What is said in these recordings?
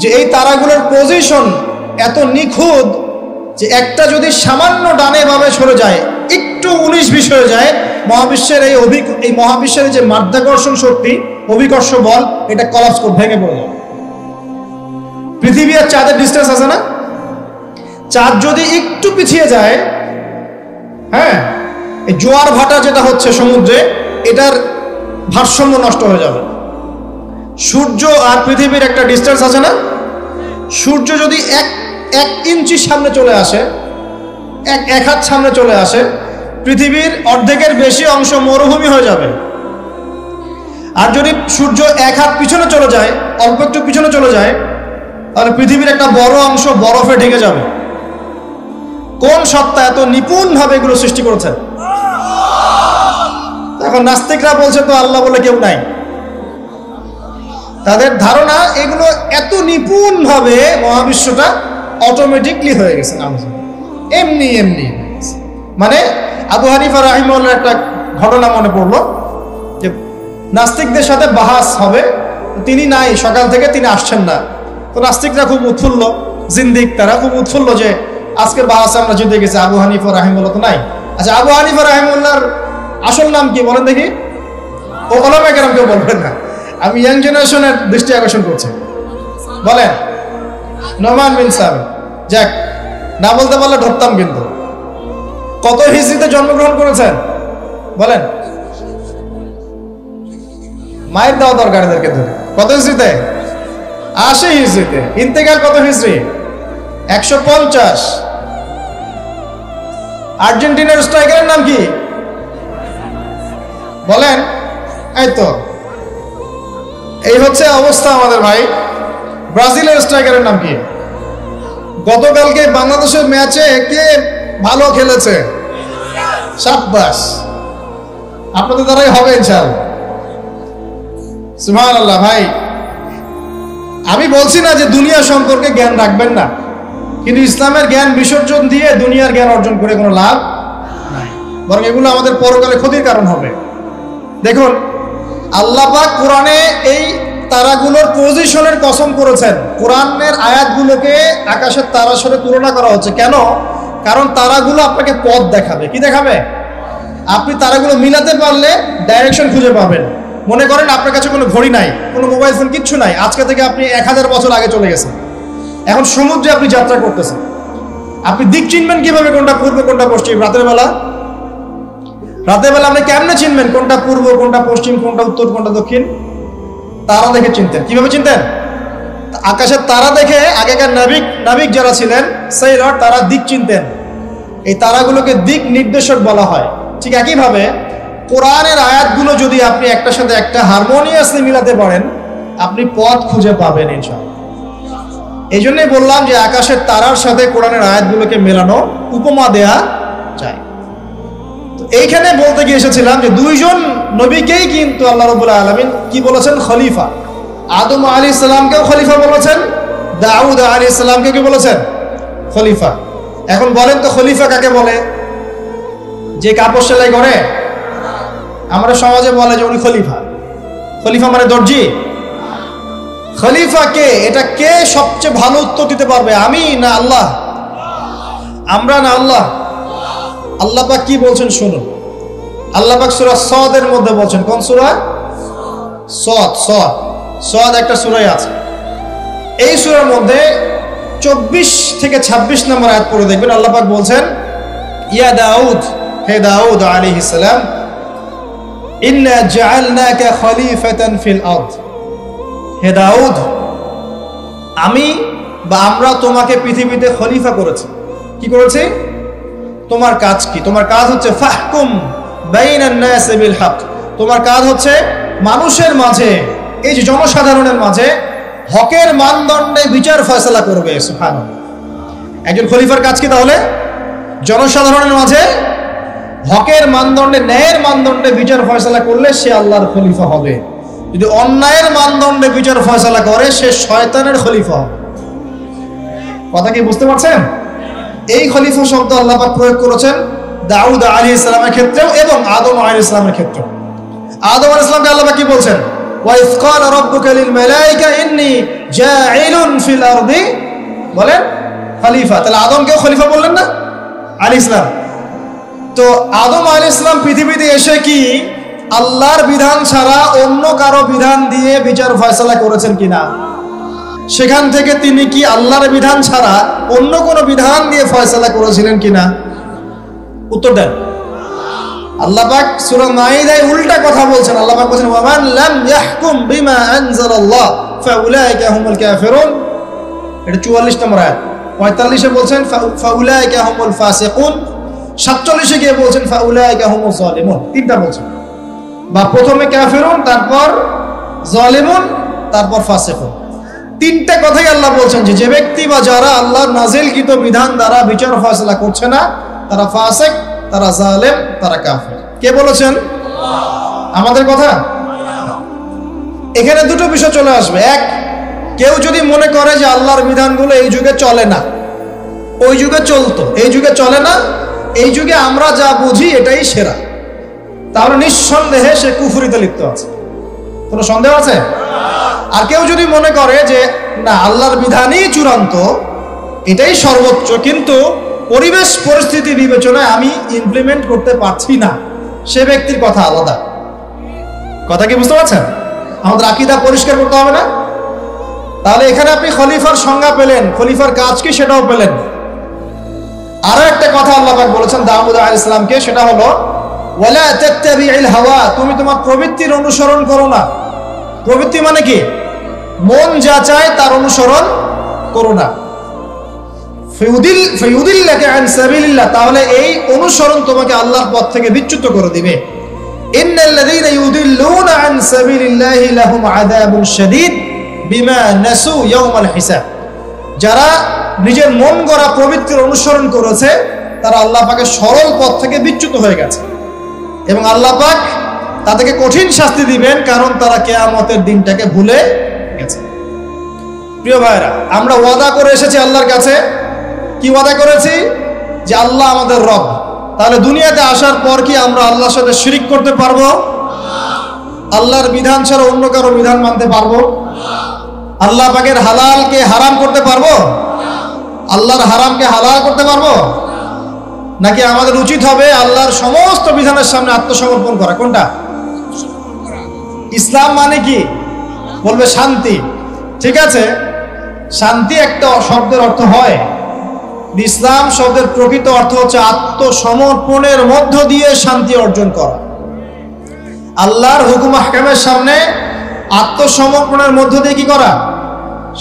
যে এই তারাগুলোর পজিশন এত নিখুঁত যে একটা যদি সামান্য ডানে বামে সরে যায়, একটু 19-20 হয়ে যায়, মহাবিশ্বের এই মহাবিশ্বের যে মাধ্যাকর্ষণ শক্তি, অভিকর্ষ বল, এটা কলাপস করে ভেঙে পড়ে যায়। পৃথিবী আর চাঁদের ডিস্টেন্স আছে না? চাঁদ যদি একটু পিছিয়ে যায়, হ্যাঁ, এই জোয়ার ভাটা যেটা হচ্ছে সমুদ্রে, এটার ভারসাম্য নষ্ট হয়ে যাবে। সূর্য আর পৃথিবীর একটা ডিস্টেন্স আছে না? সূর্য যদি এক ইঞ্চি সামনে চলে আসে, এক হাত সামনে চলে আসে, পৃথিবীর অর্ধেকের বেশি অংশ মরুভূমি হয়ে যাবে। আর যদি সূর্য এক হাত পিছনে চলে যায়, অল্প একটু পিছনে চলে যায়, তাহলে পৃথিবীর একটা বড় অংশ বরফে ঢেকে যাবে। কোন সত্তা এত নিপুণভাবে এগুলো সৃষ্টি করেছেন? এখন নাস্তিকরা বলছে তো আল্লাহ বলে কেউ নাই। তাদের ধারণা এগুলো এত নিপুণভাবে মহাবিশ্বটা অটোমেটিকলি হয়ে গেছে, এমনি এমনি। মানে আবু হানিফা রাহিমাহুল্লাহ একটা ঘটনা মনে পড়লো যে নাস্তিকদের সাথে বাহাস হবে, তিনি নাই, সকাল থেকে তিনি আসছেন না। তো নাস্তিকরা খুব উৎফুল্ল, জিন্দিক তারা খুব উৎফুল্ল যে আজকে বাহাসে আমরা জিতে গেছি, আবু হানিফা রাহিমাহুল্লাহ তো নাই। আচ্ছা, আবু হানিফা রাহিমাহুল্লাহর আসল নাম কি বলেন দেখি? ও ওলামায়ে কেরাম কেউ বলবেন না, আমি ইয়াং জেনারেশনের দৃষ্টি আকর্ষণ করছি। বলেন। নোমান বিন সাবিত। যাক, না বলতে পারলে ধরতাম কিন্তু। কত হিজরিতে জন্মগ্রহণ করেছেন বলেন? মায়ের দেওয়া দরকার এদেরকে ধরে। কত হিজরিতে? 80 হিজরিতে। ইন্তেকাল কত হিজরি? 150। আর্জেন্টিনার স্ট্রাইকারের নাম কি বলেন? এই তো, এই হচ্ছে অবস্থা আমাদের ভাই। ব্রাজিলের স্ট্রাইকারের নাম কি? গতকালকে বাংলাদেশের ম্যাচে কে ভালো খেলেছে? শাবাশ, আপনাদের দ্বারাই হবে ইনশাআল্লাহ। সুবহানাল্লাহ। ভাই, আমি বলছি না যে দুনিয়া সম্পর্কে জ্ঞান রাখবেন না, কিন্তু ইসলামের জ্ঞান বিসর্জন দিয়ে দুনিয়ার জ্ঞান অর্জন করে কোনো লাভ নাই, বরং এগুলো আমাদের পরকালে ক্ষতির কারণ হবে। দেখুন, আল্লাহ পাক কোরআনে এই তারাগুলোর পজিশনের কসম করেছেন। কোরআনের আয়াতগুলোকে আকাশের তারার সাথে তুলনা করা হচ্ছে কেন? কারণ তারাগুলো আপনাকে পথ দেখাবে। কি দেখাবে? আপনি তারাগুলো মিলাতে পারলে ডাইরেকশন খুঁজে পাবেন। মনে করেন আপনার কাছে কোনো ঘড়ি নাই, কোনো মোবাইল ফোন, কিচ্ছু নাই, আজকে থেকে আপনি 1000 বছর আগে চলে গেছেন। এখন সমুদ্রে আপনি যাত্রা করতেছেন, আপনি দিক চিনবেন কিভাবে? কোনটা পূর্ব, কোনটা পশ্চিম? রাতের বেলা আপনি কেমনে চিনবেন কোনটা পূর্ব, কোনটা পশ্চিম, কোনটা উত্তর, কোনটা দক্ষিণ? তারা দেখে চিনতেন। কিভাবে চিনতেন? আকাশের তারা দেখে আগেকার নাবিক যারা ছিলেন, সেইলর, তারা দিক চিনতেন। এই তারাগুলোকে দিক নির্দেশক বলা হয়। ঠিক একইভাবে কোরআনের আয়াতগুলো যদি আপনি একটার সাথে একটা হারমোনিয়াসলি মিলাতে পারেন, আপনি পথ খুঁজে পাবেন ইনশাআল্লাহ। এই জন্যই বললাম যে আকাশের তারার সাথে কোরআনের আয়াতগুলোকে মেলানো, উপমা দেয়া যায়। তো এইখানে বলতে গিয়ে এসেছিলাম যে দুইজন নবীকেই কিন্তু আল্লাহ রাব্বুল আলামিন কি বলেছেন? খলিফা। আদম আলাইহিস সালামকেও খলিফা বলেছেন, দাউদ আলাইহিস সালামকে কি বলেছেন? খলিফা। এখন বলেন তো, খলিফা কাকে বলে? যে কাপড় সেলাই করে? আমরা সমাজে বলে যে উনি খলিফা। খলিফা মানে দর্জি? খলিফা কে? এটা কে সবচেয়ে ভালো উত্তর দিতে পারবে? আমি না আল্লাহ? আমরা না আল্লাহ? আল্লাহ পাক কি বলছেন শুনুন। আল্লাহ পাক সূরা সদের মধ্যে বলছেন। কোন সূরা? সদ একটা সূরাই আছে। এই সূরার মধ্যে 24 থেকে 26 নম্বর আয়াত পড়ে দেখবেন। আল্লাহ পাক বলছেন, ইয়া দাউদ, হে দাউদ আলাইহিস সালাম, ইন্না জাআলনাকা খলিফাতান ফিল আরদ। হে দাউদ, আমি বা আমরা তোমাকে পৃথিবীতে খলিফা করেছি। কি করেছি? তোমার কাজ কি? তোমার কাজ হচ্ছে ফাহকুম বাইনান নাস বিল হক। তোমার কাজ হচ্ছে মানুষের মাঝে, এই যে জনসাধারণের মাঝে হকের মানদণ্ডে বিচার ফয়সালা করবে। সুবহানাল্লাহ। একজন খলিফার কাজ কি তাহলে? জনসাধারণের মাঝে হকের মানদণ্ডে, ন্যায়ের মানদণ্ডে বিচার ফয়সালা করলে সে আল্লাহর খলিফা হবে। যদি অন্যায়ের মানদণ্ডে বিচার ফয়সালা করে, সে শয়তানের খলিফা হবে। কথা কি বুঝতে পারছেন? এই খলিফা শব্দ আল্লাহ পাক প্রয়োগ করেছেন দাউদ আলাইহিস সালামের ক্ষেত্রেও এবং আদম আলাইহিস সালামের ক্ষেত্রেও। আদম আলাইহিস সালামকে আল্লাহ পাক কি বলছেন? ওয়াইজ ক্বালা রাব্বুকা লিল মালাইকা ইন্নী জাইলুন ফিল আরদি বলেন খলিফা। তাহলে আদমকেও খলিফা বললেন না আলাইহিস সালাম। তো আদম আলাইহিস সালাম পৃথিবীতে এসে কি আল্লাহর বিধান ছাড়া অন্য কারো বিধান দিয়ে বিচার ফয়সালা করেছেন কিনা? সেখান থেকে তিনি কি আল্লাহর বিধান ছাড়া অন্য কোনো বিধান দিয়ে ফয়সালা করেছিলেন কিনা? উত্তর দেন। আল্লাহ পাক সূরা মাইদায় উল্টা কথা বলছেন। আল্লাহ পাক বলেন ওয়ামান লাম ইয়াহকুম বিমা আনজালাল্লাহ ফাউলাইকা হুমুল কাফিরুন। এটা 44 নম্বর আয়াত। 45 এ বলছেন ফাউলাইকা হুমুল ফাসিকুন। 47 এ গিয়ে বলছেন ফাউলাইকা হুমুজ জালিমুন। তিনটা বলছেন, বা প্রথমে কাফিরুন, তারপর জালিমুন, তারপর ফাসিকুন। তিনটা কথাই আল্লাহ বলছেন যে ব্যক্তি বা যারা আল্লাহর নাজিলকৃত বিধান দ্বারা বিচার ফয়সালা করছে না তারা ফাসিক, তারা জালেম, তারা কাফের। কে বলেছেন? আমাদের কথা। এখানে দুটো বিষয় চলে আসবে। এক, কেউ যদি মনে করে যে আল্লাহর বিধানগুলো এই যুগে চলে না, ওই যুগে চলতো, এই যুগে চলে না, এই যুগে আমরা যা বুঝি এটাই সেরা, তাহলে নিঃসন্দেহে সে কুফরিতে লিপ্ত আছে। কোনো সন্দেহ আছে? আর কেউ যদি মনে করে যে না আল্লাহর বিধানই চূড়ান্ত, এটাই সর্বোচ্চ, কিন্তু পরিবেশ পরিস্থিতি বিবেচনায় আমি ইমপ্লিমেন্ট করতে পারছি না, সে ব্যক্তির কথা আলাদা। কথা কি বুঝতে পারছেন? আমাদের আকীদা পরিষ্কার করতে হবে না? তাহলে এখানে আপনি খলিফার সংজ্ঞা পেলেন, খলিফার কাজ কি সেটাও পেলেন। আরো একটা কথা আল্লাহ পাক বলেছেন দাউদ আলাইহিস সালামকে, সেটা হলো ওয়ালা তাত্তাবিউল হাওয়া, তুমি তোমার প্রবৃত্তির অনুসরণ করো না। প্রবৃত্তি মানে কি? মন যা চায় তার অনুসরণ করো না। ফায়ুদিল্লাকা আন সাবিলিল্লাহ, তাহলে এই অনুসরণ তোমাকে আল্লাহর পথ থেকে বিচ্যুত করে দিবে। ইন্নাল্লাযীনা ইউদিল্লুনা আন সাবিলিল্লাহি লাহুম আযাবুন শাদীদ বিমা নাসু ইয়াওমাল হিসাব। যারা নিজের মন গড়া প্রবৃত্তির অনুসরণ করেছে তারা আল্লাহ পাকের সরল পথ থেকে বিচ্যুত হয়ে গেছে, এবং আল্লাহ পাক তাদেরকে কঠিন শাস্তি দিবেন, কারণ তারা কিয়ামতের দিনটাকে ভুলে গেছে। প্রিয় ভাইরা, আমরা ওয়াদা করে এসেছি আল্লাহর কাছে। কি ওয়াদা করেছি? যে আল্লাহ আমাদের রব। তাহলে দুনিয়াতে আসার পর কি আমরা আল্লাহর সাথে শিরিক করতে পারবো? আল্লাহর বিধান ছাড়া অন্য কারো বিধান মানতে পারবো? আল্লাহ পাকের হালালকে হারাম করতে পারবো? আল্লাহর হারামকে হালাল করতে পারবো? নাকি আমাদের উচিত হবে আল্লাহর সমস্ত বিধানের সামনে আত্মসমর্পণ করা? কোনটা? ইসলাম মানে কি? বলবে শান্তি। ঠিক আছে, শান্তি একটা শব্দের অর্থ হয়, ইসলাম শব্দের প্রকৃত অর্থ হচ্ছে আত্মসমর্পণের মধ্য দিয়ে শান্তি অর্জন করা। আল্লাহর হুকুম আহকামের সামনে আত্মসমর্পণের মধ্য দিয়ে কি করা?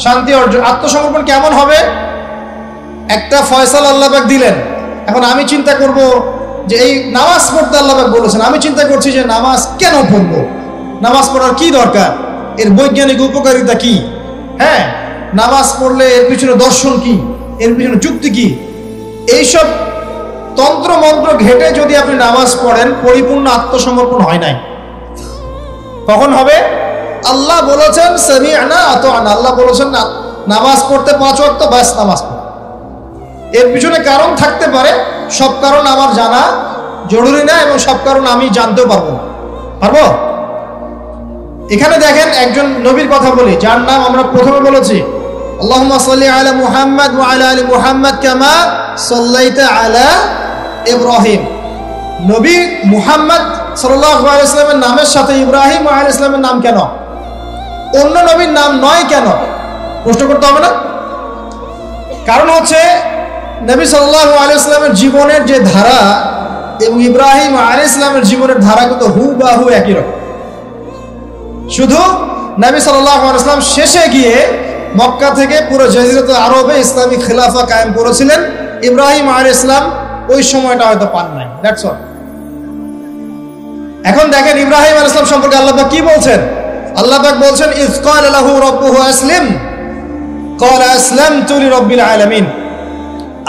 শান্তি অর্জন। আত্মসমর্পণ কেমন হবে? একটা ফয়সালা আল্লাহ পাক দিলেন, এখন আমি চিন্তা করব যে এই নামাজ পড়তে আল্লাহ পাক বলেছেন, আমি চিন্তা করছি যে নামাজ কেন পড়বো, নামাজ পড়ার কি দরকার, এর বৈজ্ঞানিক উপকারিতা কি, হ্যাঁ নামাজ পড়লে এর পিছনে দর্শন কি, এর পিছনে যুক্তি কি, এইসব তন্ত্র মন্ত্র ঘেটে যদি আপনি নামাজ পড়েন, পরিপূর্ণ আত্মসমর্পণ হয় নাই। কখন হবে? আল্লাহ বলেছেন সামি'না আতা'না, আল্লাহ বলেছেন না নামাজ পড়তে 5 ওয়াক্ত, বাস নামাজ পড়ো। এর পিছনে কারণ থাকতে পারে, সব কারণ আমার জানা জরুরি না, এবং সব কারণ আমি জানতেও পারবো না। পারবো? এখানে দেখেন একজন নবীর কথা বলি, যার নাম আমরা প্রথমে বলেছি আল্লাহুম্মা সাল্লি আলা মুহাম্মাদ ওয়া আলা আলি মুহাম্মাদ কামা সাল্লাইতা আলা ইব্রাহিম। নবী মুহাম্মদ সাল্লাল্লাহু আলাইহি ওয়াসাল্লামের নামের সাথে ইব্রাহিম আলাইহিস সালামের নাম কেন, অন্য নবীর নাম নয় কেন? প্রশ্ন করতে হবে না? কারণ হচ্ছে নবী সাল্লাল্লাহু আলাইহি ওয়াসাল্লামের জীবনের যে ধারা এবং ইব্রাহিম আলাইহিস সালামের জীবনের ধারা কিন্তু হুবহু একই রকম। শুধু নবী সাল্লাল্লাহু আলাইহি ওয়াসাল্লাম শেষে গিয়ে মক্কা থেকে পুরো জাজিরাতুল আরবে ইসলামিক খিলাফা কায়েম করেছিলেন। ইব্রাহিম আলাইহিস সালাম ওই সময়টা হয়তো পান নাই। That's all. এখন দেখেন ইব্রাহিম আলাইহিস সালাম সম্পর্কে আল্লাহ পাক কি বলছেন? আল্লাহ পাক বলছেন ইয ক্বালা লাহু রাব্বুহু আসলিম ক্বালা আসলামতু লিরাব্বিল আলামিন।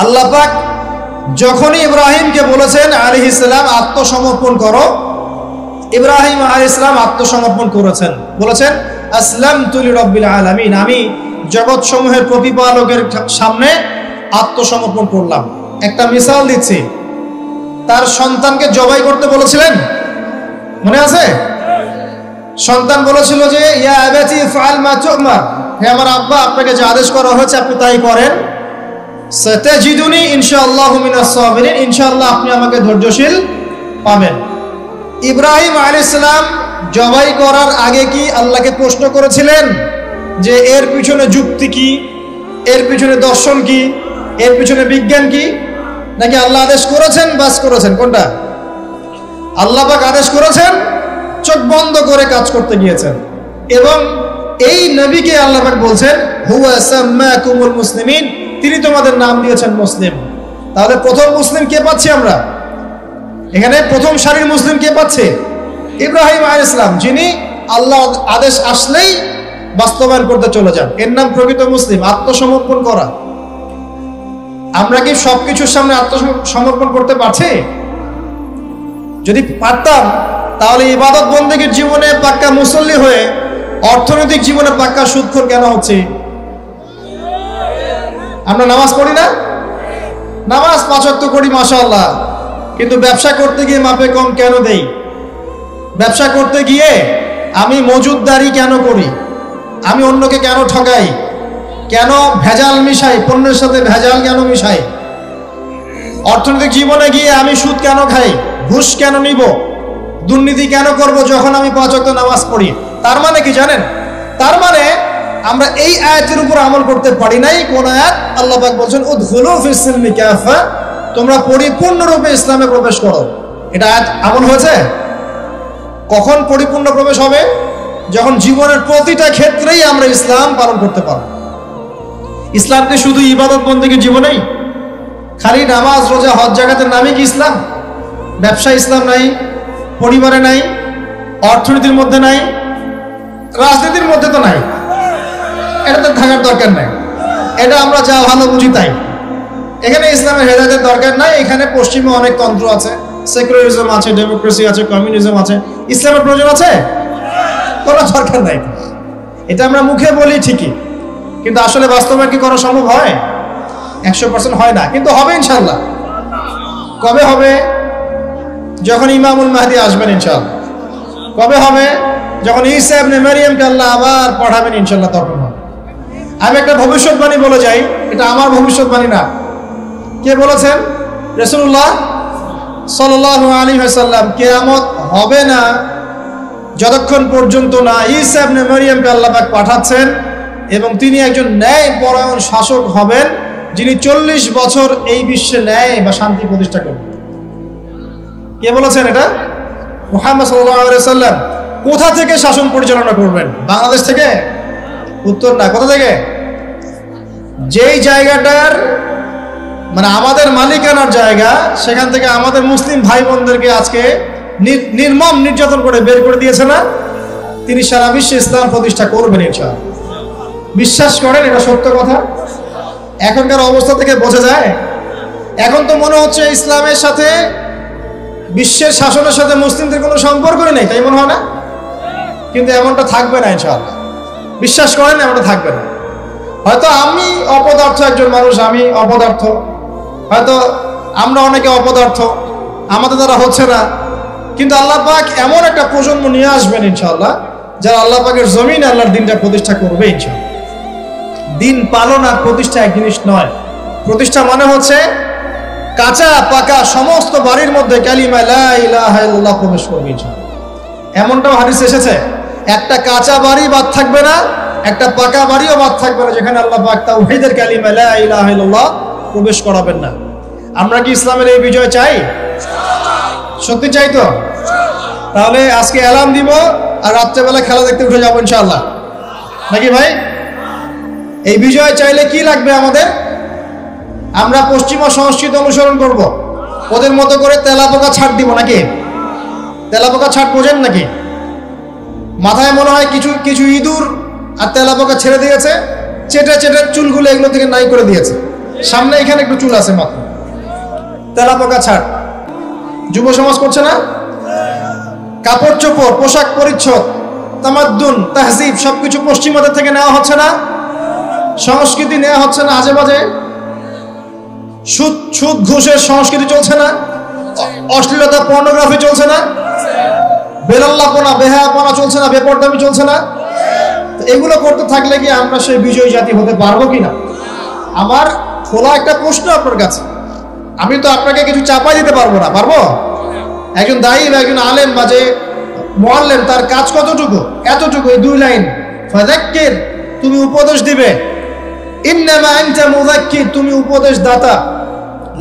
আল্লাহ পাক যখনই ইব্রাহিমকে বলেছেন আলাইহিস সালাম আত্মসমর্পণ করো, ইব্রাহিম আলাইহিস সালাম আত্মসমর্পণ করেছেন, বলেছেন আসলামতু লিরাব্বিল আলামিন, আমি জগৎ সমূহের প্রতিপালকের সামনে আত্মসমর্পণ করলাম। একটা মিসাল দিচ্ছি, তার সন্তানকে জবাই করতে বলেছিলেন, মনে আছে? সন্তান বলেছিল যে ইয়া আবাতি ফাআল মা তু'মার, হে আমার আব্বা, আপনাকে যে আদেশ করা হয়েছে আপনি তাই করেন। সাতাজিদুনি ইনশাআল্লাহু মিনাস সাবিরিন, ইনশাআল্লাহ আপনি আমাকে ধৈর্যশীল পাবেন। ইব্রাহিম আলাইহিস সালাম জবাই করার আগে কি আল্লাহকে প্রশ্ন করেছিলেন যে এর পিছনে যুক্তি কি, এর পিছনে দর্শন কি, এর পিছনে বিজ্ঞান কি? নাকি আল্লাহ আদেশ করেছেন বাস করেছেন? কোনটা? আল্লাহ পাক আদেশ করেছেন, চোখ বন্ধ করে কাজ করতে গিয়েছেন। এবং এই নবীকে আল্লাহ পাক বলছেন হুয়া সাম্মাকুমুল মুসলিমিন, তিনি তোমাদের নাম দিয়েছেন মুসলিম। তাহলে প্রথম মুসলিম কে পাচ্ছি আমরা এখানে? প্রথম সারির মুসলিম কে পাচ্ছে? ইব্রাহিম আলাইহিস সালাম, যিনি আল্লাহ আদেশ আসলেই বাস্তবায়ন করতে চলে যান। এর নাম প্রকৃত মুসলিম, আত্মসমর্পণ করা। আমরা কি সবকিছুর সামনে আত্মসমর্পণ করতে পারছি? যদি পারতাম তাহলে ইবাদত বন্দেগীর জীবনে পাক্কা মুসল্লি হয়ে অর্থনৈতিক জীবনে পাক্কা সুদখোর কেন হচ্ছে? আমরা নামাজ পড়ি না? নামাজ 5 ওয়াক্ত করি মাশাআল্লাহ, কিন্তু ব্যবসা করতে গিয়ে মাপে কম কেন দেই? ব্যবসা করতে গিয়ে আমি মজুদদারি কেন করি? আমি অন্যকে কেন ঠকাই? কেন ভেজাল মিশাই? পণ্যের সাথে ভেজাল কেন মিশাই? অর্থনৈতিক জীবনে গিয়ে আমি সুদ কেন খাই? ঘুষ কেন নিব? দুর্নীতি কেন করব যখন আমি 5 ওয়াক্ত নামাজ পড়ি? তার মানে কি জানেন? তার মানে আমরা এই আয়াতের উপর আমল করতে পারি নাই। কোন আয়াত? আল্লাহ পাক বলেন উদখুলু ফিস সিলমি কাফা, তোমরা পরিপূর্ণরূপে ইসলামে প্রবেশ করো। এটা আয়াত আমল হয়েছে? কখন পরিপূর্ণ প্রবেশ হবে? যখন জীবনের প্রতিটা ক্ষেত্রেই আমরা ইসলাম পালন করতে পারব। ইসলামকে শুধু ইবাদত বন্দেগীর জীবনেই, খালি নামাজ রোজা হজ জাকাতের নামে কি ইসলাম? ব্যবসা ইসলাম নাই, পরিবারে নাই, অর্থনীতির মধ্যে নাই, রাজনীতির মধ্যে তো নাই। এটা তো থাকার দরকার নাই, এটা আমরা যা ভালো বুঝি তাই। এখানে ইসলামের হেদায়েতের দরকার নাই। এখানে পশ্চিমে অনেক তন্ত্র আছে, সেকুলারিজম আছে, ডেমোক্রেসি আছে, কমিউনিজম আছে। ইসলামের প্রয়োজন আছে? কোনো দরকার নাই। এটা আমরা মুখে বলি ঠিকই, কিন্তু আসলে বাস্তবায়ন কি করা সম্ভব হয়? 100% হয় না, কিন্তু হবে ইনশাআল্লাহ। কবে হবে? যখন ইমামুল মাহদি আসবেন ইনশাআল্লাহ। কবে হবে? যখন ঈসা ইবনে মারইয়ামকে আল্লাহ আবার পাঠাবেন ইনশাআল্লাহ, তখন হবে। আমি একটা ভবিষ্যৎবাণী বলে যাই, এটা আমার ভবিষ্যৎবাণী না। কে বলেছেন? রাসূলুল্লাহ সাল্লাল্লাহু আলাইহি ওয়াসাল্লাম। কিয়ামত হবে না যতক্ষণ পর্যন্ত না ঈসা ইবনে মারইয়ামকে আল্লাহ পাক পাঠাচ্ছেন এবং তিনি একজন ন্যায়পরায়ণ শাসক হবেন, যিনি 40 বছর এই বিশ্বে ন্যায় বা শান্তি প্রতিষ্ঠা করবেন। কে বলেছেন এটা? মুহাম্মদ সাল্লাল্লাহু আলাইহি ওয়াসাল্লাম। কোথা থেকে শাসন পরিচালনা করবেন? বাংলাদেশ থেকে? উত্তর না। কোথা থেকে? যেই জায়গাটার মানে আমাদের মালিকানার জায়গা, সেখান থেকে আমাদের মুসলিম ভাই বোনদেরকে আজকে নির্মম নির্যাতন করে বের করে দিয়েছে না, তিনি সারা বিশ্বে ইসলাম প্রতিষ্ঠা করবেন ইনশাআল্লাহ। বিশ্বাস করেন? এটা সত্য কথা। এখনকার অবস্থা থেকে বোঝা যায়। এখন তো মনে হচ্ছে ইসলামের সাথে বিশ্বের শাসনের সাথে মুসলিমদের কোনো সম্পর্কই নেই, তাই মনে হয় না? কিন্তু এমনটা থাকবে না ইনশাআল্লাহ। বিশ্বাস করেন? এমনটা থাকবে না। হয়তো আমি অপদার্থ একজন মানুষ, আমি অপদার্থ, হয়তো আমরা অনেকে অপদার্থ, আমাদের দ্বারা হচ্ছে না, কিন্তু আল্লাহ পাক এমন একটা প্রজন্ম নিয়ে আসবেন ইনশাআল্লাহ, যারা আল্লাহ পাকের জমিনে আল্লাহর দিনটা প্রতিষ্ঠা করবে ইনশাআল্লাহ। দিন পালন আর প্রতিষ্ঠা এক জিনিস নয়। প্রতিষ্ঠা মানে হচ্ছে কাঁচা পাকা সমস্ত বাড়ির মধ্যে কালিমা লা ইলাহা ইল্লাল্লাহ প্রবেশ করবে ইনশাআল্লাহ। এমনটাও হাদিস এসেছে, একটা কাঁচা বাড়ি বাদ থাকবে না, একটা পাকা বাড়িও বাদ থাকবে না যেখানে আল্লাহ পাক তাওহীদের কালিমা লা ইলাহা ইল্লাল্লাহ প্রবেশ করাবেন না। আমরা কি ইসলামের এই বিজয় চাই? সত্যি চাই তো? তাহলে আজকে অ্যালার্ম দিব আর রাত্রেবেলা খেলা দেখতে উঠে যাবো ইনশাআল্লাহ, নাকি ভাই? এই বিজয় চাইলে কি লাগবে আমাদের? আমরা পশ্চিমা সংস্কৃতি অনুসরণ করব, ওদের মতো করে তেলাপোকা ছাড় দিব নাকি? তেলাপোকা ছাড় বোঝেন নাকি? মাথায় মনে হয় কিছু কিছু ইঁদুর আর তেলাপোকা ছেড়ে দিয়েছে, চেটে চেটে চুলগুলো এগুলো থেকে নাই করে দিয়েছে, সামনে এখানে একটু চুল আছে মাত্র। তেলাপোকা ছাড় যুব সমাজ করছে না? কাপড় চোপড়, পোশাক পরিচ্ছদ, তামাদ্দুন, তাহজিব সবকিছু পশ্চিমাদের থেকে নেওয়া হচ্ছে না? সংস্কৃতি নেওয়া হচ্ছে না? আজে বাজে সুদ ঘুষের সংস্কৃতি চলছে না? অশ্লীলতা পর্নোগ্রাফি চলছে না? বেলাল্লাপনা, বেহায়াপনা চলছে না, বেপরদামি চলছে না? এগুলো করতে থাকলে কি আমরা সেই বিজয়ী জাতি হতে পারবো কিনা? আমার খোলা একটা প্রশ্ন আপনার কাছে, আমি তো আপনাকে কিছু চাপাই দিতে পারবো না, পারবো? একজন দায়ী বা একজন আলেম বা যে মুআল্লিম, তার কাজ কতটুকু? এতটুকু, এই 2 লাইন, ফাযাক্কির, তুমি উপদেশ দিবে, ইন্নামা আনতা মুযাক্কির, তুমি উপদেশ দাতা,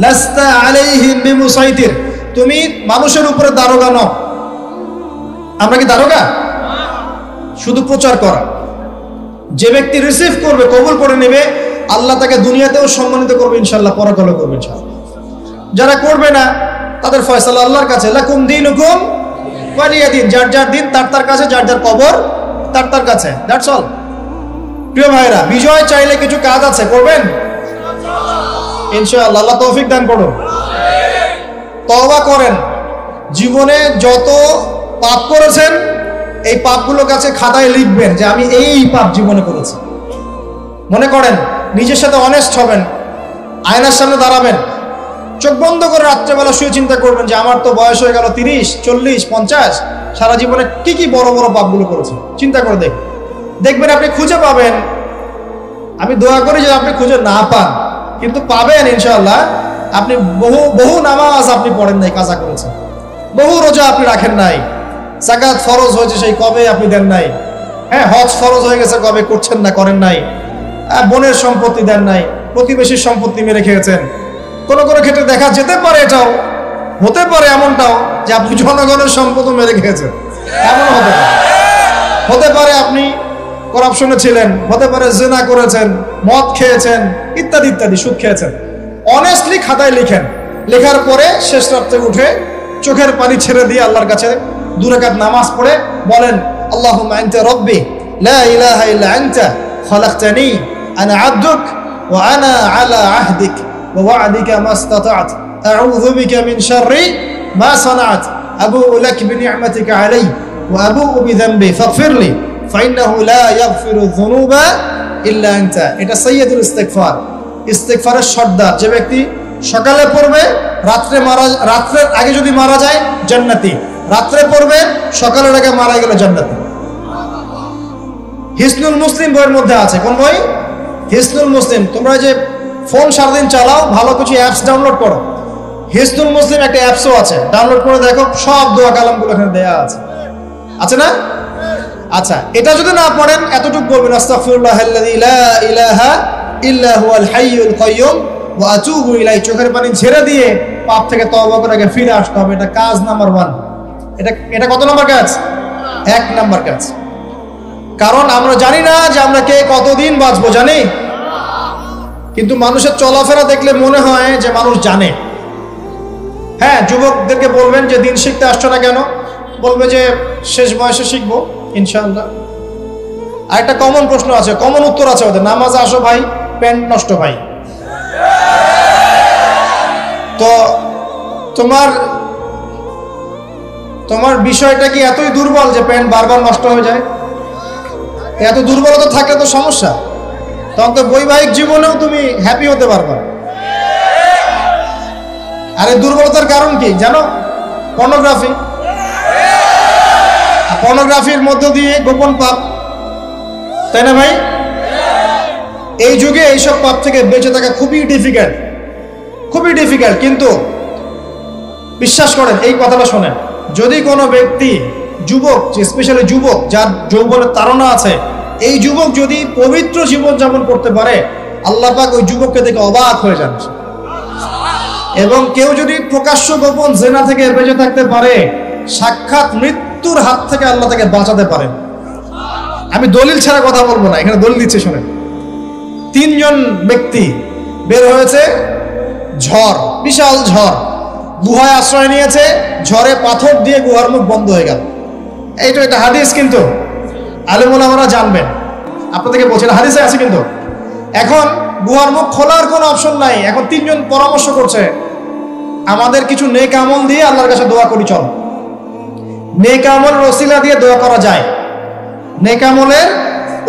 লাস্তা আলাইহিম বিমুসাইতির, তুমি মানুষের উপরে দারোগা নও। আমরা কি দারোগা? শুধু প্রচার করা। যে ব্যক্তি রিসিভ করবে, কবুল করে নেবে, আল্লাহ তাকে দুনিয়াতেও সম্মানিত করবে ইনশাআল্লাহ, পরকালেও করবে ইনশাআল্লাহ। যারা করবে না তাদের ফয়সালা আল্লাহর কাছে, লাকুম দীনুকুম ওয়ালিয়া দিন, যার যার দিন তার তার কাছে, যার যার কবর তার তার কাছে, দ্যাটস অল। প্রিয় ভাইরা, বিজয় চাইলে কিছু কাজ আছে, করবেন ইনশাআল্লাহ। আল্লাহ তৌফিক দান করুন। তওবা করেন, জীবনে যত পাপ করেছেন এই পাপগুলো কাছে খাতায় লিখবেন যে আমি এই পাপ জীবনে করেছি। মনে করেন, নিজের সাথে অনেস্ট হবেন, আয়নার সামনে দাঁড়াবেন, চোখ বন্ধ করে রাত্রেবেলা শুয়ে চিন্তা করবেন যে আমার তো বয়স হয়ে গেল 30, 40, 50, সারা জীবনে কি কি বড় বড় পাপগুলো করেছি। চিন্তা করে দেখবেন আপনি খুঁজে পাবেন। আমি দোয়া করি যে আপনি খুঁজে না পান, কিন্তু পাবেন ইনশাআল্লাহ। আপনি বহু নামাজ আপনি পড়েন নাই, কাজা করেছেন, বহু রোজা আপনি রাখেন নাই, যাকাত ফরজ হয়েছে সেই কবে আপনি দেন নাই, হ্যাঁ হজ ফরজ হয়ে গেছে কবে করছেন না, করেন নাই, বোনের সম্পত্তি দেন নাই, প্রতিবেশীর সম্পত্তি মেরে খেয়েছেন। কোনো কোনো ক্ষেত্রে দেখা যেতে পারে, এটাও হতে পারে এমনটাও যে আপনি জনগণের সম্পদও মেরে খেয়েছেন, এমন হতে পারে আপনি করাপশনে ছিলেন, হতে পারে জিনা করেছেন, মদ খেয়েছেন, ইত্যাদি ইত্যাদি, সুদ খেয়েছেন। অনেস্টলি খাতায় লিখেন, লেখার পরে শেষ রাত্রে উঠে চোখের পানি ছেড়ে দিয়ে আল্লাহর কাছে 2 রাকাত নামাজ পড়ে বলেন, আল্লাহুম্মা আনতা রাব্বি লা ইলাহা ইল্লা আনতা খালাকতানি আনা আবদুক ওয়া আনা আলা আহদিক ওয়া ওয়া'দিকা মাস্তাতা'ত আউযু বিকা মিন শাররি মা সানা'ত আবু'ু লাক বিনি'মাতিকা আলাইহি ওয়া আবু'ু বিযানবি ফাগফিরলি ফাইন্নাহু লা ইয়াগফিরু যুনুবা ইল্লা আনতা। এটা সাইয়্যিদুল ইস্তিগফার, ইস্তিগফারের সর্দার। যে ব্যক্তি সকালে পড়বে, রাত্রের আগে যদি মারা যায় জান্নাতি, রাত্রে পড়বে সকালের আগে মারা গেলে জান্নাতি। হিসনুল মুসলিম বইয়ের মধ্যে আছে। কোন বই? হিসনুল মুসলিম। তোমরা যে ফোন সারাদিন চালাও, ভালো কিছু অ্যাপস ডাউনলোড করো, হিসনুল মুসলিম একটা অ্যাপসও আছে, ডাউনলোড করে দেখো, সব দোয়া কালামগুলো এখানে দেয়া আছে, আছে না? আচ্ছা, এটা যদি না পড়েন এতটুকু বলবেন, আস্তাগফিরুল্লাহাল্লাযী লা ইলাহা ইল্লা হুয়াল হাইয়ুল কাইয়্যুম ওয়া আতুবু ইলাইহি। চোখের পানি ছেড়ে দিয়ে পাপ থেকে তওবা করে আগে ফিরে আসতে হবে। এটা কাজ নাম্বার 1। এটা কত নম্বর কাজ? 1 নম্বর কাজ। কারণ আমরা জানি না যে আমরা কে কতদিন বাঁচবো, জানি? কিন্তু মানুষের চলাফেরা দেখলে মনে হয় যে মানুষ জানে। হ্যাঁ, যুবকদেরকে বলবেন যে দিন শিখতে আসছো না কেন, বলবে যে শেষ বয়সে শিখবো ইনশাআল্লাহ। আর একটা কমন প্রশ্ন আছে, কমন উত্তর আছে ওদের, নামাজে আসো ভাই, প্যান্ট নষ্ট ভাই। তো তোমার বিষয়টা কি এতই দুর্বল যে প্যান্ট বারবার নষ্ট হয়ে যায়? এত দুর্বলতা থাকলে তো সমস্যা, তখন তো বৈবাহিক জীবনেও তুমি হ্যাপি হতে পারবে। আর এই দুর্বলতার কারণ কি জানো? পর্নোগ্রাফি। পর্নোগ্রাফির মধ্য দিয়ে গোপন পাপ, তাই না ভাই? এই যুগে এইসব পাপ থেকে বেঁচে থাকা খুবই ডিফিকাল্ট, খুবই ডিফিকাল্ট। কিন্তু বিশ্বাস করেন, এই কথাটা শোনেন, যদি কোনো ব্যক্তি, যুবক, স্পেশালি যুবক যার যৌবনের তাড়না আছে, এই যুবক যদি পবিত্র জীবন যাপন করতে পারে, আল্লাহ পাক ওই যুবককে দেখে অবাক হয়ে যান। এবং কেউ যদি প্রকাশ্য গোপন জেনা থেকে বেঁচে থাকতে পারে, সাক্ষাৎ মৃত্যুর হাত থেকে আল্লাহ তাকে বাঁচাতে পারেন। আমি দলিল ছাড়া কথা বলবো না, এখানে দলিল দিচ্ছে শোনেন। 3 জন ব্যক্তি বের হয়েছে, ঝড়, বিশাল ঝড়, গুহায় আশ্রয় নিয়েছে, ঝড়ে পাথর দিয়ে গুহার মুখ বন্ধ হয়ে গেল। এটা হাদিস, কিন্তু আলেম ওলামারা জানবেন, আপনাদেরকে বলছেন হাদিসে আছে। কিন্তু এখন গুহার মুখ খোলার কোনো অপশন নাই। এখন 3 জন পরামর্শ করছে, আমাদের কিছু নেক আমল দিয়ে আল্লাহর কাছে দোয়া করি, চল। নেক আমলের ওসিলা দিয়ে দোয়া করা যায়, নেক আমলের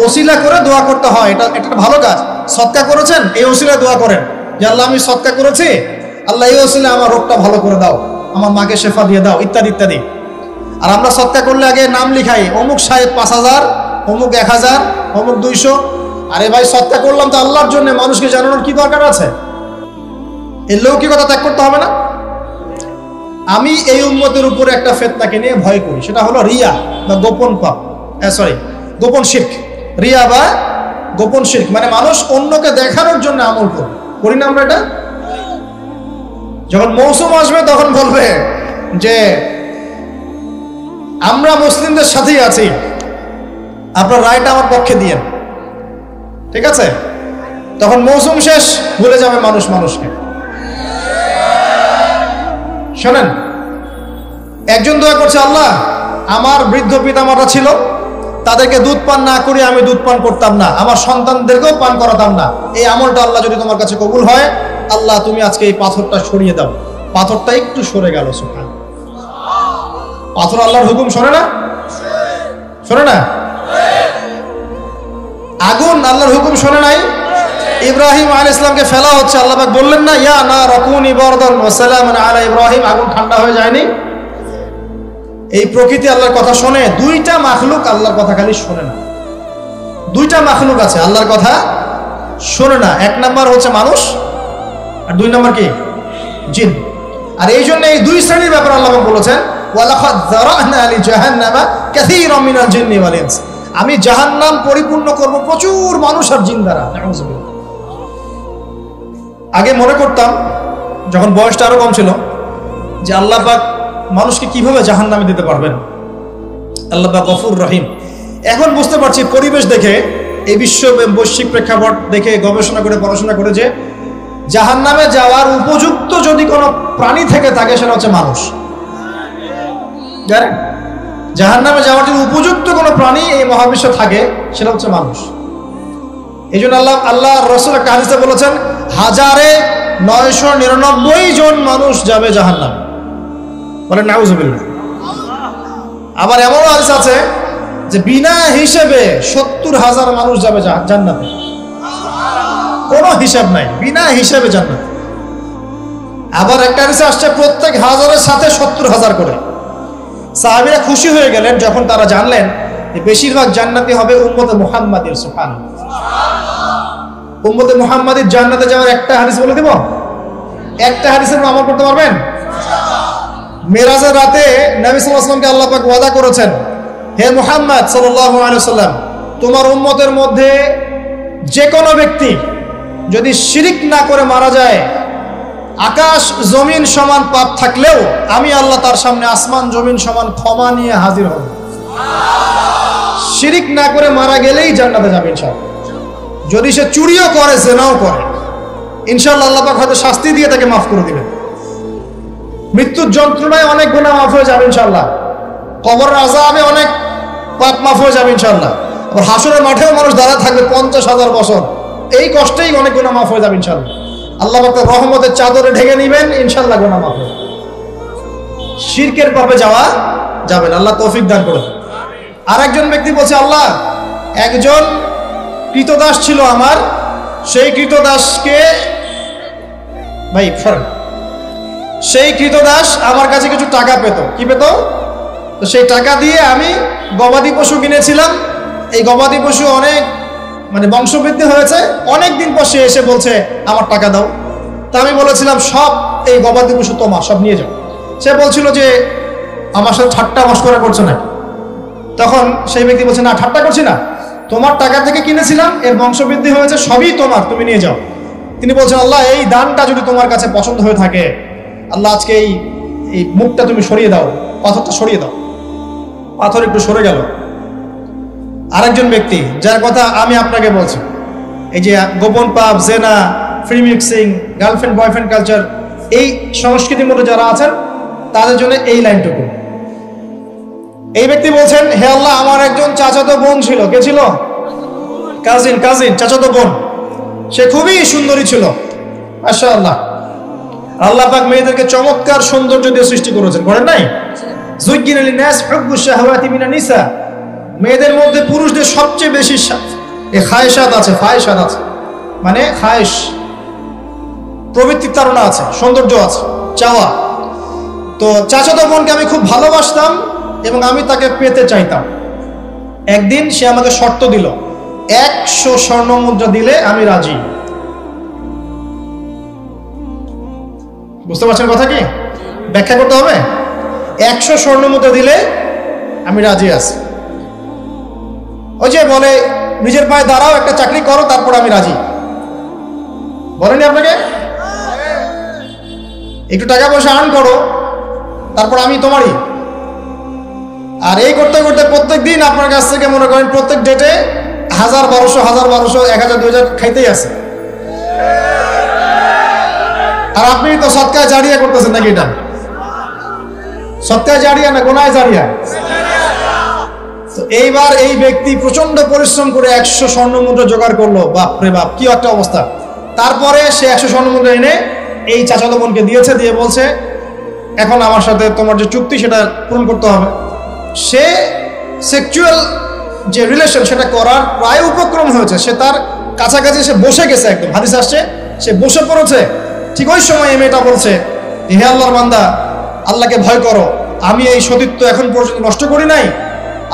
ওসিলা করে দোয়া করতে হয়, এটা একটা ভালো কাজ। সদকা করেছেন, এই ওসিলা দোয়া করেন যে আল্লাহ আমি সদকা করেছি, আল্লাহ এই ওসিলা আমার রোগটা ভালো করে দাও, আমার মাকে শেফা দিয়ে দাও, ইত্যাদি ইত্যাদি। আর আমরা সৎকা করলে আগে নাম লিখাই, অমুক সাহেব 5000, অমুক 1000, অমুক 200। আরে ভাই, সৎকা করলাম তো আল্লাহর জন্য, মানুষকে জানানোর কি দরকার আছে? এই লৌকিকতা ত্যাগ করতে হবে না? আমি এই উম্মতের উপরে একটা ফিতনাকে নিয়ে ভয় করি, সেটা হলো রিয়া বা গোপন পাপ, গোপন শিরক। রিয়া বা গোপন শিরক মানে মানুষ অন্যকে দেখানোর জন্য আমল করি না আমরা এটা? যখন মৌসুম আসবে তখন বলবে যে আমরা মুসলিমদের সাথেই আছি, আপনার রায়টা আমার পক্ষে দিয়েন, ঠিক আছে? তখন মৌসুম শেষ, ভুলে যাবে মানুষ মানুষকে। শোনেন, একজন দোয়া করছে, আল্লাহ আমার বৃদ্ধ পিতামাতা ছিল, তাদেরকে দুধ পান না করে আমি দুধ পান করতাম না, আমার সন্তানদেরকেও পান করাতাম না। এই আমলটা আল্লাহ যদি তোমার কাছে কবুল হয়, আল্লাহ তুমি আজকে এই পাথরটা সরিয়ে দাও। পাথরটা একটু সরে গেল। সুবহান। পাথর আল্লাহর হুকুম শোনে না? শোনে না? আগুন আল্লাহর হুকুম শোনে নাই? ইব্রাহিম আলাইহিস সালামকে ফেলা হচ্ছে, আল্লাহ পাক বললেন না, ইয়া নার কুনি বারদান ওয়া সালামান আলা ইব্রাহিম? আগুন ঠান্ডা হয়ে যায়নি? এই প্রকৃতি আল্লাহর কথা শোনে। দুইটা মাখলুক আল্লাহর কথা খালি শোনে না। দুইটা মাখলুক আছে আল্লাহর কথা শোনে না। এক নাম্বার হচ্ছে মানুষ, আর দুই নাম্বার কি? জিন। আর এই জন্য এই দুই শ্রেণীর ব্যাপারে আল্লাহ বলেছেন, ওয়ালাকাদ যারানা লি জাহান্নামা কাসীরাম মিনাল জিন্নি ওয়াল ইনস। আমি জাহান্নাম পরিপূর্ণ করব প্রচুর মানুষ আর জিন দ্বারা। নাউযুবিল্লাহ। আগে মনে করতাম, যখন বয়সটা আরো কম ছিল, যে আল্লাহ পাক মানুষকে কিভাবে জাহান্নামে দিতে পারবেন। আল্লাহ পাক গফুর রহিম। এখন বুঝতে পারছি, পরিবেশ দেখে, এই বিশ্ব বৈশ্বিক প্রেক্ষাপট দেখে, গবেষণা করে, পড়াশোনা করে, যে জাহান্নামে যাওয়ার উপযুক্ত যদি কোনো প্রাণী থেকে থাকে, সেটা হচ্ছে মানুষ। জানেন, জাহান্নামে যাওয়ার যদি উপযুক্ত কোনো প্রাণী এই মহাবিশ্বে থাকে, সেটা হচ্ছে মানুষ। এই জন্য আল্লাহ রাসূল একটা হাদিসে বলেছেন, 1999 জন মানুষ যাবে জাহান্নামে। বলেন নাউযুবিল্লাহ। আবার এমন হাদিস আছে যে বিনা হিসেবে 70,000 মানুষ যাবে জান্নাতে। কোনো হিসাব নাই, বিনা হিসাবে জান্নাতে। আবার একটা হাদিসে আসছে, প্রত্যেক হাজারের সাথে 70,000 করে। সাহাবীরা খুশি হয়ে গেলেন যখন তারা জানলেন যে বেশিরভাগ জান্নাতি হবে উম্মতে মুহাম্মাদের। সুবহানাল্লাহ। উম্মতে মুহাম্মাদের জান্নাতে যাওয়ার একটা হাদিস বলে দেব? একটা হাদিসের আমল করতে পারবেন? মেরাজের রাতে নবী সাল্লাল্লাহু আলাইহি ওয়াসাল্লামকে আল্লাহ পাক ওয়াদা করেছেন, হে মুহাম্মদ সাল্লাল্লাহু আলাইহি ওয়াসাল্লাম, তোমার উম্মতের মধ্যে যে কোনো ব্যক্তি যদি শিরিক না করে মারা যায়, আকাশ জমিন সমান পাপ থাকলেও আমি আল্লাহ তার সামনে আসমান জমিন সমান ক্ষমা নিয়ে হাজির হব। শিরিক না করে মারা গেলেই জান্নাতে যাবে ইনশাআল্লাহ। যদি সে চুরিও করে, জিনাও করে, ইনশাআল্লাহ আল্লাহ পাক হয়তো শাস্তি দিয়ে তাকে মাফ করে দিবেন। মৃত্যুর যন্ত্রণায় অনেক গুনাহ মাফ হয়ে যাবে ইনশাআল্লাহ। কবরের আযাবে অনেক পাপ মাফ হয়ে যাবে ইনশাআল্লাহ। আবার হাসরের মাঠেও মানুষ দাঁড়া থাকবে 50,000 বছর, এই কষ্টেই অনেক গুনাহ মাফ হয়ে যাবে ইনশাআল্লাহ। আল্লাহ পাক তার রহমতের চাদরে ঢেকে নেবেন, ইনশাআল্লাহ গুনাহ মাফ হবে। শিরকের পাপে যাওয়া যাবে না, আল্লাহ তৌফিক দান করুন। আর একজন ব্যক্তি বলছে, আল্লাহ একজন কৃতদাস ছিল আমার, সেই কৃতদাসকে সেই কৃতদাস আমার কাছে কিছু টাকা পেত। কি পেত? তো সেই টাকা দিয়ে আমি গবাদি পশু কিনেছিলাম। এই গবাদি পশু অনেক বংশবৃদ্ধি হয়েছে। অনেক দিন পর সে এসে বলছে আমার টাকা দাও। তা আমি বলেছিলাম সব এই গবাদি পশু তোমার, সব নিয়ে যাও। সে বলছিল যে আমার সাথে ঠাট্টা মশকরা করছে না। তখন সেই ব্যক্তি বলছে, না ঠাট্টা করছি না, তোমার টাকা থেকে কিনেছিলাম, এর বংশবৃদ্ধি হয়েছে, সবই তোমার, তুমি নিয়ে যাও। তিনি বলছেন, আল্লাহ এই দানটা যদি তোমার কাছে পছন্দ হয়ে থাকে, আল্লাহ আজকে এই মুখটা তুমি সরিয়ে দাও, পাথরটা সরিয়ে দাও। পাথর একটু সরে গেল। আরেকজন ব্যক্তি যার কথা আমি আপনাকে বলছি, এই যে গোপন পাপ, জেনা, free mixing, girlfriend boyfriend culture, এই সংস্কৃতির মধ্যে যারা আছেন তাদের জন্য এই লাইনটুকু। এই ব্যক্তি বলছেন, হে আল্লাহ আমার একজন চাচাতো বোন ছিল। কে ছিল? কাজিন, চাচাতো বোন। সে খুবই সুন্দরী ছিল, মাশাআল্লাহ। আল্লাহ পাক মেয়েদেরকে চমৎকার সৌন্দর্য দিয়ে সৃষ্টি করেছেন, করেন নাই? যুজ্জিনা লিন-নাস হুব্বুশ শাহাওয়াতি মিনান নিসা। মেয়েদের মধ্যে পুরুষদের সবচেয়ে বেশি খায়েশাত আছে, ফায়েশাত আছে, মানে খায়েশ, প্রবৃত্তির তাড়না আছে, সৌন্দর্য আছে, চাওয়া। তো চাচাতো বোনকে আমি খুব ভালোবাসতাম এবং আমি তাকে পেতে চাইতাম। একদিন সে আমাকে শর্ত দিল, 100 স্বর্ণ মুদ্রা দিলে আমি রাজি। বুঝতে পারছেন কথা কি? ব্যাখ্যা করতে হবে। 100 স্বর্ণ মুদ্রা দিলে আমি রাজি আছি। ওই যে বলে নিজের পায়ে দাঁড়াও, একটা চাকরি করো, তারপর আমি রাজি। বলেনি আপনাকে? একটু টাকা পয়সা আর্ন করো, তারপর আমি তোমারই। আর এই করতে করতে প্রত্যেক দিন আপনার কাছ থেকে মনে করেন প্রত্যেক ডেটে 1000, 1200, 1000, 1000, 2000 খাইতেই আছে। আর আপনি তো সৎকায় জারিয়া করতেছেন নাকি? এটা সৎকায় জারিয়া না গোনায় জারিয়া? তো এইবার এই ব্যক্তি প্রচন্ড পরিশ্রম করে 100 স্বর্ণ মুদ্রা জোগাড় করলো। বাপরে বাপ, কি একটা অবস্থা! তারপরে সে 100 স্বর্ণ মুদ্রা এনে এই চাচাতো বোনকে দিয়েছে, দিয়ে বলছে এখন আমার সাথে তোমার যে চুক্তি সেটা পূরণ করতে হবে। সে সেক্সুয়াল যে রিলেশন সেটা করার প্রায় উপক্রম হয়েছে, সে তার কাছাকাছি সে বসে গেছে, একদম হাদিস আসছে সে বসে পড়েছে। ঠিক ওই সময় এই মেয়েটা বলছে, হে আল্লাহর বান্দা, আল্লাহকে ভয় করো, আমি এই সতীত্ব এখন পর্যন্ত নষ্ট করি নাই,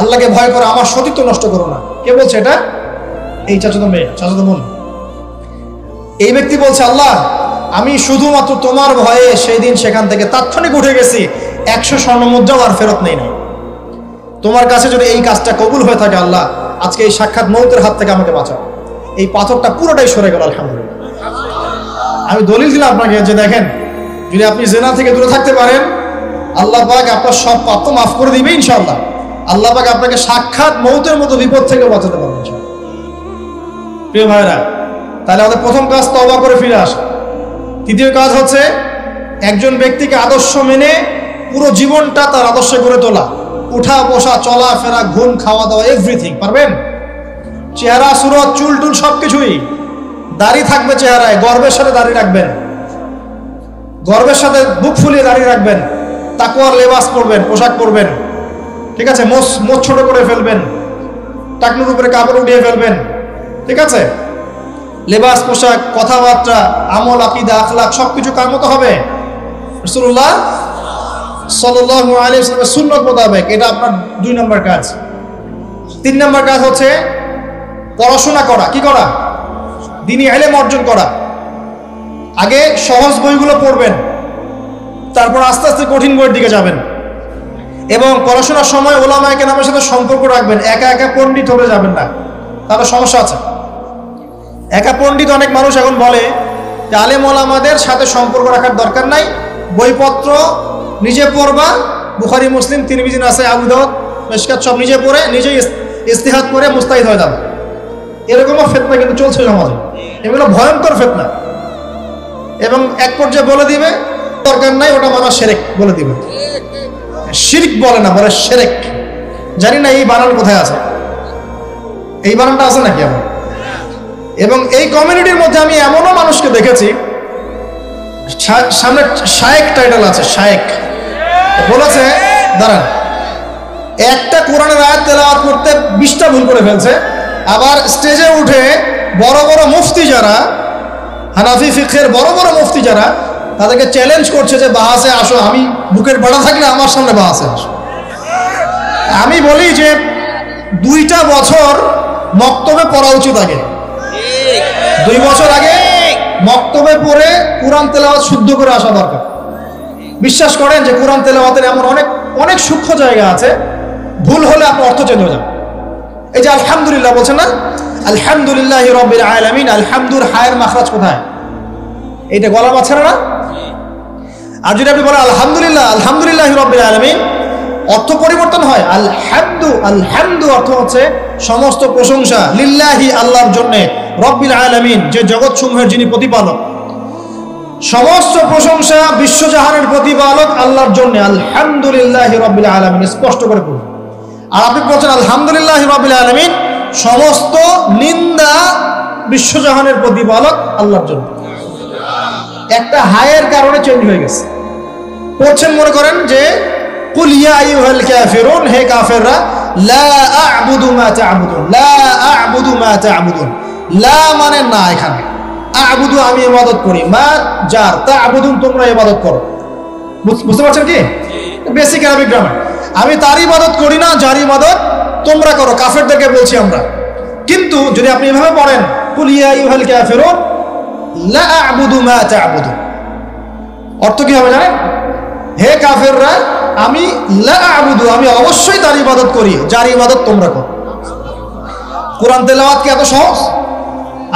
আল্লাহকে ভয় করো, আমার সতীত্ব নষ্ট করো না। কে বলছে এটা? এই চাচাতো মেয়ে, চাচাতো বোন। এই ব্যক্তি বলছে, আল্লাহ, আমি শুধুমাত্র তোমার ভয়ে সেই দিন সেখান থেকে তাৎক্ষণিক উঠে গেছি, 100 স্বর্ণ মুদ্রাও আর ফেরত নেই নাই। তোমার কাছে যদি এই কাজটা কবুল হয়ে থাকে আল্লাহ, আজকে এই সাক্ষাৎ মৌতের হাত থেকে আমাকে বাঁচাও। এই পাথরটা পুরোটাই সরে গেল, আলহামদুলিল্লাহ। আমি দলিল দিলাম আপনাকে যে দেখেন, যদি আপনি জেনা থেকে দূরে থাকতে পারেন, আল্লাহ পাক আপনার সব পাপ তো মাফ করে দিবে ইনশাআল্লাহ। আল্লাহ পাক আপনাকে সাক্ষাৎ মৌতের মতো বিপদ থেকে বাঁচাতে পারবেন ইনশাআল্লাহ। প্রিয় ভাইরা, তাহলে আমাদের প্রথম কাজ তওবা করে ফিরে আসা। তৃতীয় কাজ হচ্ছে একজন ব্যক্তিকে আদর্শ মেনে পুরো জীবনটা তার আদর্শে গড়ে তোলা। উঠা বসা, চলা ফেরা, ঘুম, খাওয়া দাওয়া, এভরিথিং। পারবেন? চেহারা, সুরত, চুল টুল সবকিছুই। দাড়ি থাকবে চেহারায়, গর্বের সাথে দাড়ি রাখবেন, গর্বের সাথে বুক ফুলিয়ে দাড়ি রাখবেন। তাকওয়ার লেবাস পরবেন, পোশাক পরবেন, ঠিক আছে? মোচ ছোট করে ফেলবেন, টাকনুর উপরে কাপড় উঠিয়ে ফেলবেন, ঠিক আছে? লেবাস, পোশাক, কথাবার্তা, আমল, আকীদা, আখলাক সবকিছু কার মতো হবে? রাসূলুল্লাহ সাল্লাল্লাহু আলাইহি ওয়াসাল্লামের সুন্নাত মোতাবেক। এটা আপনার 2 নম্বর কাজ। 3 নম্বর কাজ হচ্ছে পড়াশোনা করা। কি করা? দ্বীনি ইলম অর্জন করা। আগে সহজ বইগুলো পড়বেন, তারপর আস্তে আস্তে কঠিন বইয়ের দিকে যাবেন। এবং পড়াশোনার সময় উলামায়ে কেরামের সাথে সম্পর্ক রাখবেন। একা একা পণ্ডিত হতে যাবেন না, তাহলে সমস্যা আছে। একা পণ্ডিত অনেক মানুষ এখন বলে যে আলেম ওলামাদের সাথে সম্পর্ক রাখার দরকার নাই, বইপত্র নিজে পড়বা, বুখারী, মুসলিম, তিরমিজি, নাসাই, আবু দাউদ, মিশকাত সব নিজে পড়ে নিজেই ইস্তিহাদ করে মুস্তাহিদ হয়ে যাবে। এরকমও ফিতনা কিন্তু চলছে সমাজে। এগুলো ভয়ঙ্কর ফিতনা। এবং এক পর্যায়ে বলে দিবে দরকার নাই, ওটা মানা শিরক বলে দিবে। শিরক বলে না, বলে শিরক। জানি না এই বানান কোথায় আছে, এই বানানটা আছে নাকি আমার? এবং এই কমিউনিটির মধ্যে আমি এমনও মানুষকে দেখেছি, সামনে শায়েক টাইটেল আছে, শায়েক বলেছে, দাঁড়ান, একটা কোরআনের আয়াত তেলাওয়াত করতে 20টা ভুল করে ফেলছে। আবার স্টেজে উঠে বড় বড় মুফতি যারা, হানাফি ফিকহের বড় বড় মুফতি যারা, তাদেরকে চ্যালেঞ্জ করছে যে বাহাসে আসো, আমি বুকের বাড়া থাকলে আমার সামনে বাহাসে আসো। আমি বলি যে 2টা বছর মক্তবে পড়া উচিত। আগে 2 বছর আগে মক্তবে পড়ে কোরআন তেলাওয়াত শুদ্ধ করে আসা দরকার। বিশ্বাস করেন যে কোরআন তেলাওয়াতের এমন অনেক অনেক সূক্ষ্ম জায়গা আছে, ভুল হলে আপনার অর্থ চেঞ্জ হয়ে যাবে। এই যে আলহামদুলিল্লাহ বলছেন না, আলহামদুলিল্লাহি রাব্বিল আলামিন, আলহামদুর হায়ের মাখরাজ কোথায়? এইটা গলা মাছাড়া না? আর যদি আপনি বলেন আলহামদুলিল্লাহ, আলহামদুলিল্লাহি রাব্বিল আলামিন, অর্থ পরিবর্তন হয়। আলহামদু, আলহামদু অর্থ হচ্ছে সমস্ত প্রশংসা লিল্লাহি, আল্লাহর জন্য, রব্বিল আলামিন, যে জগৎ সমূহের যিনি প্রতিপালক, সমস্ত প্রশংসা বিশ্বজাহানের প্রতিপালক আল্লাহর জন্য। আলহামদুলিল্লাহি রাব্বিল আলামিন স্পষ্ট করে পড়ুন। আর আপনি বলছেন আলহামদুলিল্লাহি রাব্বিল আলামিন, সমস্ত নিন্দা বিশ্বজাহানের প্রতিপালক আল্লাহর জন্য। একটা হায়ের কারণে চেঞ্জ হয়ে গেছে। পড়ছেন মনে করেন যে কুল ইয়া আইয়ুহাল কাফিরুন, হে কাফেররা, লা আ'বুদু মা তা'বুদুন, লা আ'বুদু মা তা'বুদুন। লা মানে না, এখানে আ'বুদু আমি ইবাদত করি, মা জার, তা'বুদুন তোমরা ইবাদত করো। বুঝতে পারছেন কি? Basic Arabic grammar. আমি তার ইবাদত করি না যার ইবাদত তোমরা করো, কাফেরদেরকে বলছি আমরা। কিন্তু যদি আপনি এভাবে পড়েন, কুল ইয়া আইয়ুহাল কাফিরুন লা আ'বুদু মা তা'বুদুন, অর্থ কি হবে জানেন? হে কাফেররা, আমি লা আ'বুদু, আমি অবশ্যই তার ইবাদত করি যার ইবাদত তোমরা করো। কোরআন তেলাওয়াত কি এত সহজ?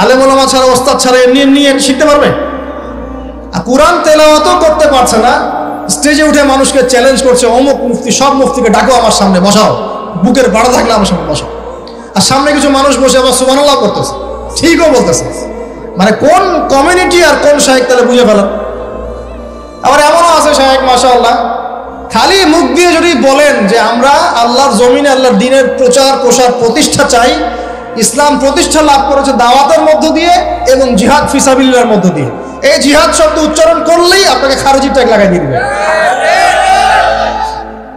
আলেম ওলামা ছাড়া, ওস্তাদ ছাড়া এমনি এমনি শিখতে পারবে? কোরআন তেলাওয়াতও করতে পারছে না, স্টেজে উঠে মানুষকে চ্যালেঞ্জ করছে, অমুক মুফতি, সব মুফতিকে ডাকো আমার সামনে বসাও, বুকের বাড়া থাকলে আমার সামনে বসাও। আর সামনে কিছু মানুষ বসে আবার সুবহানাল্লাহ করতেছে, ঠিকও বলতেছে। মানে কোন কমিউনিটি আর কোন শায়েখ তাহলে বুঝে ফেলেন। আবার এমনও আছে শায়েখ মাশাআল্লাহ, খালি মুখ দিয়ে যদি বলেন যে আমরা আল্লাহর জমিনে আল্লাহর দ্বীনের প্রচার প্রসার প্রতিষ্ঠা চাই, ইসলাম প্রতিষ্ঠা লাভ করেছে দাওয়াতের মধ্য দিয়ে এবং জিহাদ ফিসাবিল্লাহর মধ্য দিয়ে, এই জিহাদ শব্দ উচ্চারণ করলেই আপনাকে খারেজি ট্যাগ লাগাই দিয়ে দিবে।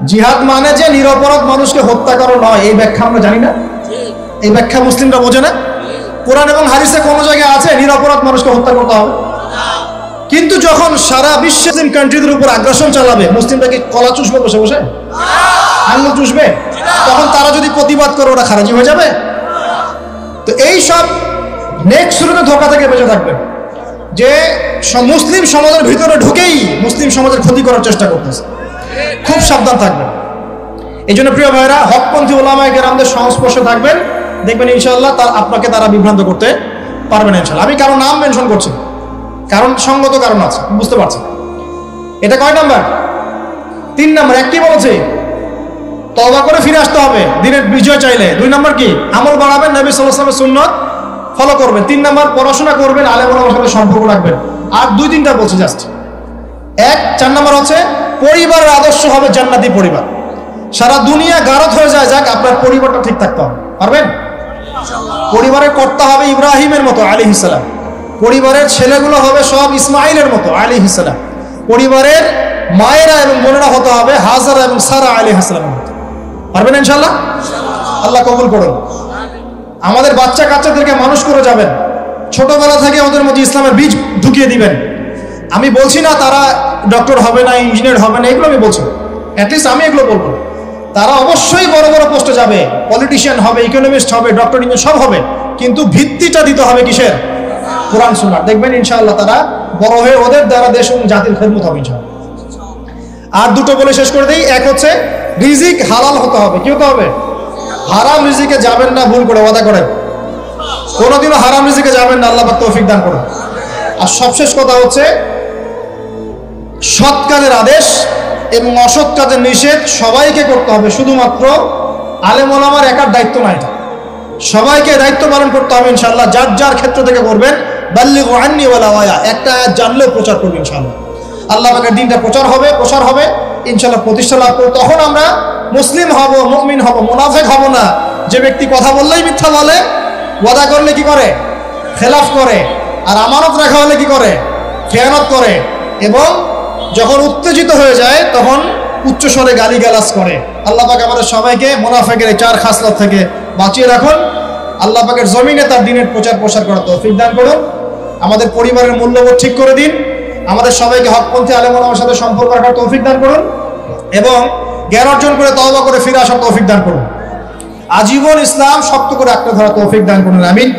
জিহাদ মানে যে নিরপরাধ মানুষকে হত্যা করা নয়, এই ব্যাখ্যা আমরা জানি না, এই ব্যাখ্যা মুসলিমরা বোঝে না। কোরআন এবং হাদিসে কোনো জায়গায় আছে নিরপরাধ মানুষকে হত্যা করতে হবে? কিন্তু যখন সারা বিশ্বের মুসলিম কান্ট্রিদের উপর আগ্রাসন চালাবে, মুসলিমরা কি কলা চুষবে বসে বসে? আঙুল চুষবে? তখন তারা যদি প্রতিবাদ করে ওরা খারাজি হয়ে যাবে? তো এই সব নেক্সট শুরুতে ধোঁকা থেকে বেঁচে থাকবে, যে মুসলিম সমাজের ভিতরে ঢুকেই মুসলিম সমাজের ক্ষতি করার চেষ্টা করতেছে। খুব সাবধান থাকবেন। এই জন্য প্রিয় ভাইরা, হকপন্থী ওলামায়ে কেরামদের সংস্পর্শে থাকবেন, দেখবেন ইনশাআল্লাহ আপনাকে তারা বিভ্রান্ত করতে পারবেন ইনশাআল্লাহ। আমি কারো নাম মেনশন করছি, কারণ সঙ্গত কারণ আছে, বুঝতে পারছেন। এটা কয় নাম্বার? 3 নাম্বার। একটি বলেছে তওবা করে ফিরে আসতে হবে দিনের বিজয় চাইলে। 2 নাম্বার কি? আমল বাড়াবেন, নবী সাল্লাল্লাহু আলাইহি ওয়াসাল্লামের সুন্নাত ফলো করবেন। 3 নাম্বার পড়াশোনা করবেন, আলেম ওলামার সাথে সম্পর্ক রাখবেন। আর 2-3টা বলছে জাস্ট। 4 নাম্বার হচ্ছে পরিবারের আদর্শ হবে জান্নাতি পরিবার। সারা দুনিয়া গারদ হয়ে যায়, যাক আপনার পরিবারটা ঠিক থাকতে হবে। পারবেন? পরিবারের কর্তা হবে ইব্রাহিমের মতো আলাইহিস সালাম, পরিবারের ছেলেগুলো হবে সব ইসমাইলের মতো আলাইহিস সালাম, পরিবারের মায়েরা এবং বোনেরা হতে হবে হাজারা এবং সারা আলাইহিস সালামের মতো। পারবেন ইনশাআল্লাহ? আল্লাহ কবুল করুন। আমাদের বাচ্চা কাচ্চাদেরকে মানুষ করে যাবেন, ছোটবেলা থেকে ওদের মধ্যে ইসলামের বীজ ঢুকিয়ে দিবেন। আমি বলছি না তারা ডক্টর হবে না, ইঞ্জিনিয়ার হবে না, এগুলো আমি বলছি, অ্যাটলিস্ট আমি এগুলো বলবো। তারা অবশ্যই বড় বড় পোস্টে যাবে, পলিটিশিয়ান হবে, ইকোনমিস্ট হবে, ডক্টর ইঞ্জিনিয়ার সব হবে, কিন্তু ভিত্তিটা দিতে হবে কিসের? কোরআন সুন্নাহ। দেখবেন ইনশাআল্লাহ তারা বড় হয়ে ওদের দ্বারা দেশ এবং জাতির খেদমত হবে ইনশাআল্লাহ। আর 2টো বলে শেষ করে দিই। এক হচ্ছে রিজিক হালাল হতে হবে। কি হতে হবে? হারাম রিজিকে যাবেন না, ভুল করে ওয়াদা করেন। কোনোদিনও হারাম রিজিকে যাবেন না, আল্লাহ পাক তৌফিক দান করুন। আর সবশেষ কথা হচ্ছে সৎ কাজের আদেশ এবং অসৎ কাজের নিষেধ সবাইকে করতে হবে, শুধুমাত্র আলেম ওলামার একার দায়িত্ব না, এটা সবাইকে দায়িত্ব পালন করতে হবে ইনশাআল্লাহ। যার যার ক্ষেত্র থেকে করবেন, বাল্লিগু আন্নি ওয়ালাউ আয়া, একটা আয়াত জানলেও প্রচার করবেন ইনশাআল্লাহ। আল্লাহ পাকের দ্বীনটা প্রচার হবে ইনশাআল্লাহ, প্রতিষ্ঠা লাভ করব। তখন আমরা মুসলিম হব, মুমিন হব, মুনাফিক হব না। যে ব্যক্তি কথা বললেই মিথ্যা বলে, ওয়াদা করলে কি করে? খেলাফ করে, আর আমানত রাখা হলে কি করে? খেয়ানত করে, এবং যখন উত্তেজিত হয়ে যায় তখন উচ্চ স্বরে গালিগালাজ করে। আল্লাহ পাক আমাদের সবাইকে মুনাফিকের এই 4 খাসলত থেকে বাঁচিয়ে রাখুন। আল্লাহ পাকের জমিনে তার দ্বীনের প্রচার প্রসার করার তৌফিক দান করুন। আমাদের পরিবারের মূল্যবোধ ঠিক করে দিন। আমাদের সবাইকে হকপন্থী আলেম ওলামার সাথে সম্পর্ক রাখার তৌফিক দান করুন, এবং জ্ঞান অর্জন করে তওবা করে ফিরে আসার তৌফিক দান করুন। আজীবন ইসলাম শক্ত করে আঁকড়ে ধরার তৌফিক দান করুন। আমিন।